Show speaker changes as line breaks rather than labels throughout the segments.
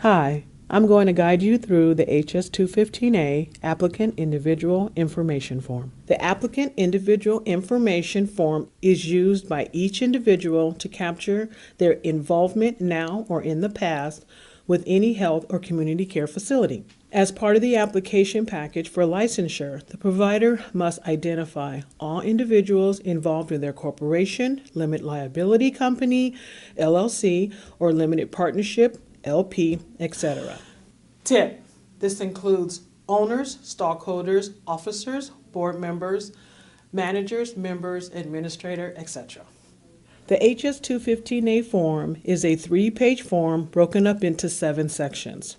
Hi, I'm going to guide you through the HS-215A Applicant Individual Information Form. The Applicant Individual Information Form is used by each individual to capture their involvement now or in the past with any health or community care facility. As part of the application package for licensure, the provider must identify all individuals involved in their corporation, limited liability company, LLC, or limited partnership, LP, etc. Tip: this includes owners, stockholders, officers, board members, managers, members, administrator, etc. The HS-215A form is a 3-page form broken up into 7 sections.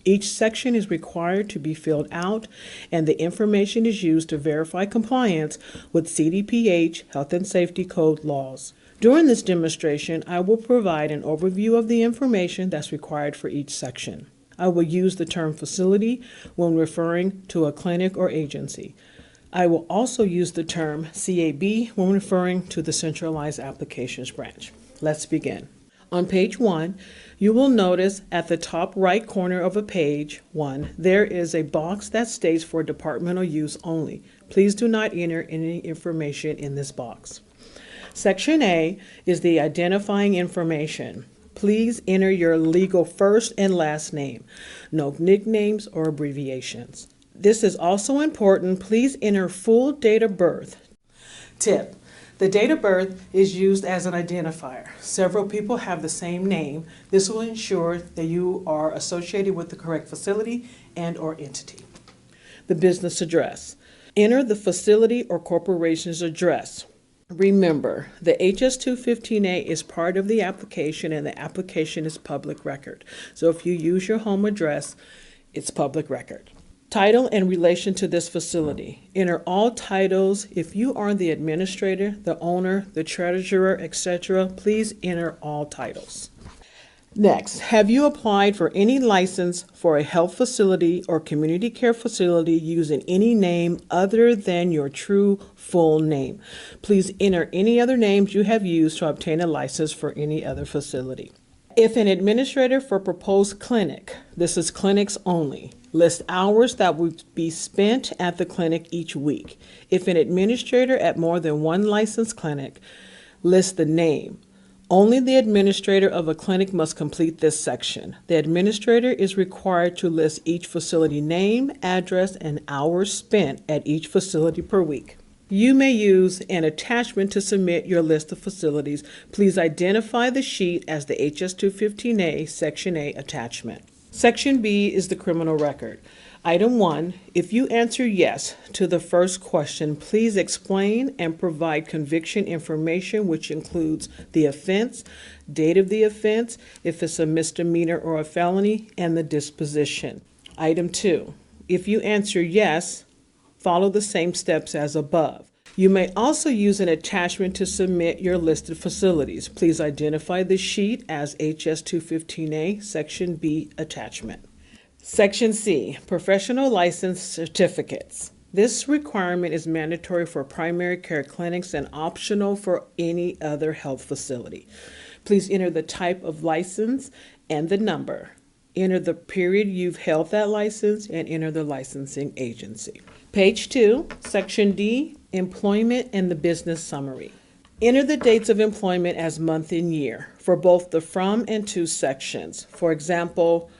Each section is required to be filled out, and the information is used to verify compliance with CDPH Health and Safety Code laws. During this demonstration, I will provide an overview of the information that's required for each section. I will use the term facility when referring to a clinic or agency. I will also use the term CAB when referring to the Centralized Applications Branch. Let's begin. On page 1, you will notice at the top right corner of a page 1, there is a box that states for departmental use only. Please do not enter any information in this box. Section A is the identifying information. Please enter your legal first and last name. No nicknames or abbreviations. This is also important. Please enter full date of birth. Tip: the date of birth is used as an identifier. Several people have the same name. This will ensure that you are associated with the correct facility and/or entity. The business address. Enter the facility or corporation's address. Remember, the HS-215A is part of the application, and the application is public record. So if you use your home address, it's public record. Title in relation to this facility. Enter all titles. If you are the administrator, the owner, the treasurer, etc., please enter all titles. Next, have you applied for any license for a health facility or community care facility using any name other than your true full name? Please enter any other names you have used to obtain a license for any other facility. If an administrator for proposed clinic, this is clinics only, list hours that would be spent at the clinic each week. If an administrator at more than one licensed clinic, list the name. Only the administrator of a clinic must complete this section. The administrator is required to list each facility name, address, and hours spent at each facility per week. You may use an attachment to submit your list of facilities. Please identify the sheet as the HS-215A Section A attachment. Section B is the criminal record. Item 1, if you answer yes to the first question, please explain and provide conviction information, which includes the offense, date of the offense, if it's a misdemeanor or a felony, and the disposition. Item 2, if you answer yes, follow the same steps as above. You may also use an attachment to submit your listed facilities. Please identify the sheet as HS-215A Section B attachment. Section C, professional license certificates. This requirement is mandatory for primary care clinics and optional for any other health facility. Please enter the type of license and the number. Enter the period you've held that license and enter the licensing agency. Page 2, Section D, employment and the business summary. Enter the dates of employment as month and year for both the from and to sections. For example,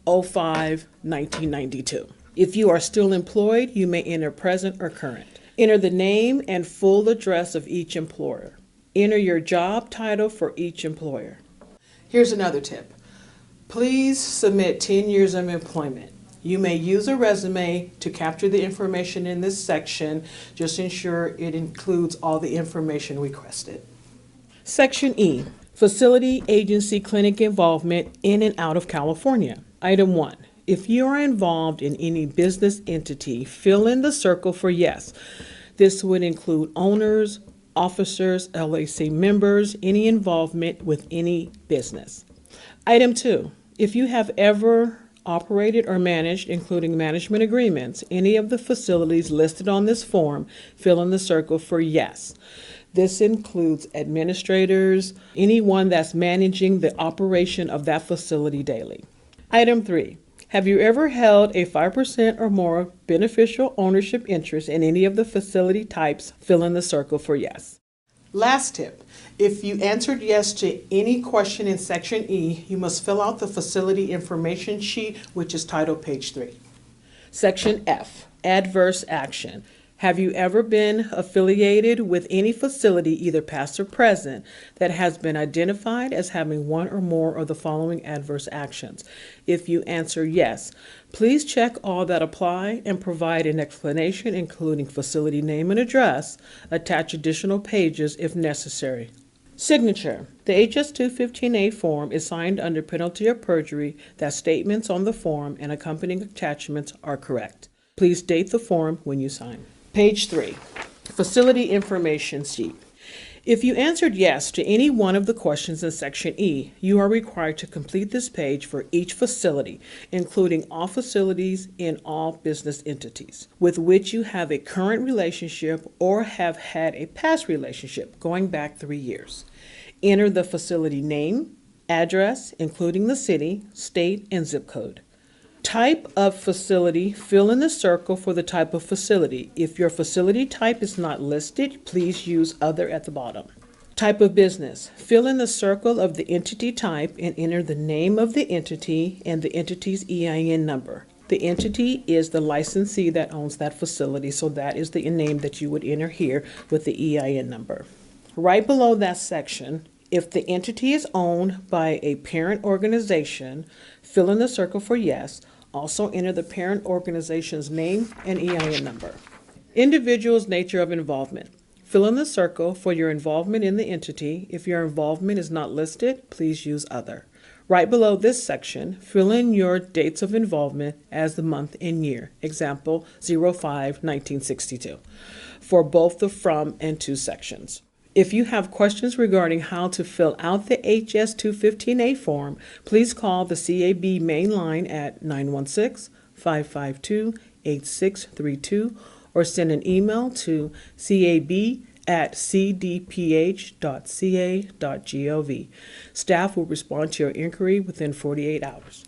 05-1992. If you are still employed, you may enter present or current. Enter the name and full address of each employer. Enter your job title for each employer. Here's another tip. Please submit 10 years of employment. You may use a resume to capture the information in this section. Just ensure it includes all the information requested. Section E, facility, agency, clinic involvement in and out of California. Item 1, if you are involved in any business entity, fill in the circle for yes. This would include owners, officers, LLC members, any involvement with any business. Item 2, if you have ever operated or managed, including management agreements, any of the facilities listed on this form, fill in the circle for yes. This includes administrators, anyone that's managing the operation of that facility daily. Item 3. Have you ever held a 5% or more beneficial ownership interest in any of the facility types? Fill in the circle for yes. Last tip. If you answered yes to any question in Section E, you must fill out the facility information sheet, which is titled page 3. Section F, adverse action. Have you ever been affiliated with any facility, either past or present, that has been identified as having one or more of the following adverse actions? If you answer yes, please check all that apply and provide an explanation, including facility name and address. Attach additional pages if necessary. Signature. The HS-215A form is signed under penalty of perjury that statements on the form and accompanying attachments are correct. Please date the form when you sign. Page 3, facility information sheet. If you answered yes to any one of the questions in Section E, you are required to complete this page for each facility, including all facilities in all business entities with which you have a current relationship or have had a past relationship going back 3 years. Enter the facility name, address, including the city, state, and zip code. Type of facility, fill in the circle for the type of facility. If your facility type is not listed, please use other at the bottom. Type of business, fill in the circle of the entity type and enter the name of the entity and the entity's EIN number. The entity is the licensee that owns that facility, so that is the name that you would enter here with the EIN number. Right below that section, if the entity is owned by a parent organization, fill in the circle for yes. Also enter the parent organization's name and EIN number. Individual's nature of involvement. Fill in the circle for your involvement in the entity. If your involvement is not listed, please use other. Right below this section, fill in your dates of involvement as the month and year. Example, 05-1962, for both the from and to sections. If you have questions regarding how to fill out the HS-215A form, please call the CAB main line at 916-552-8632 or send an email to cab@cdph.ca.gov. Staff will respond to your inquiry within 48 hours.